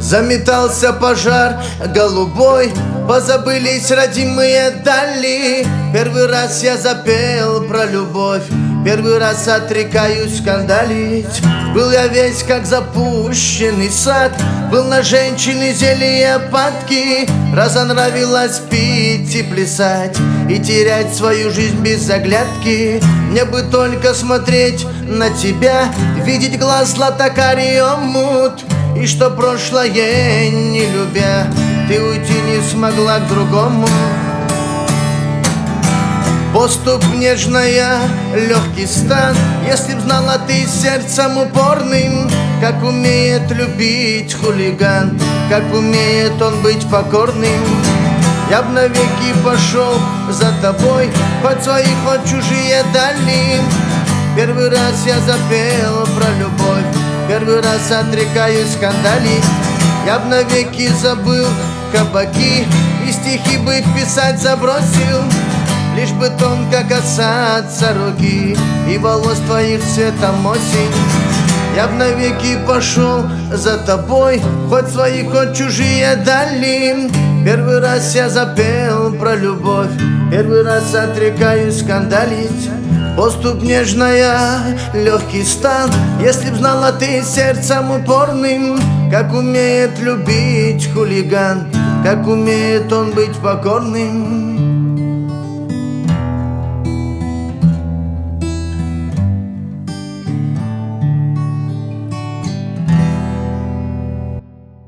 Заметался пожар голубой, позабылись родимые дали. Первый раз я запел про любовь, первый раз отрекаюсь скандалить. Был я весь как запущенный сад, был на женщины зелье падки. Разонравилось пить и плясать, и терять свою жизнь без оглядки. Мне бы только смотреть на тебя, видеть глаз златокарий омут. И что прошлое не любя, ты уйти не смогла к другому. Поступ нежная, легкий стан. Если б знала ты сердцем упорным, как умеет любить хулиган, как умеет он быть покорным. Я б навеки пошел за тобой, хоть свои, хоть чужие дали. Первый раз я запел про любовь, первый раз отрекаюсь скандалить. Я б навеки забыл кабаки и стихи бы писать забросил, лишь бы тонко касаться руки и волос твоих цветом осень. Я б навеки пошел за тобой, хоть свои, хоть чужие дали. Первый раз я запел про любовь, первый раз отрекаюсь скандалить. Поступ нежная, легкий стан. Если б знала ты сердцем упорным, как умеет любить хулиган, как умеет он быть покорным.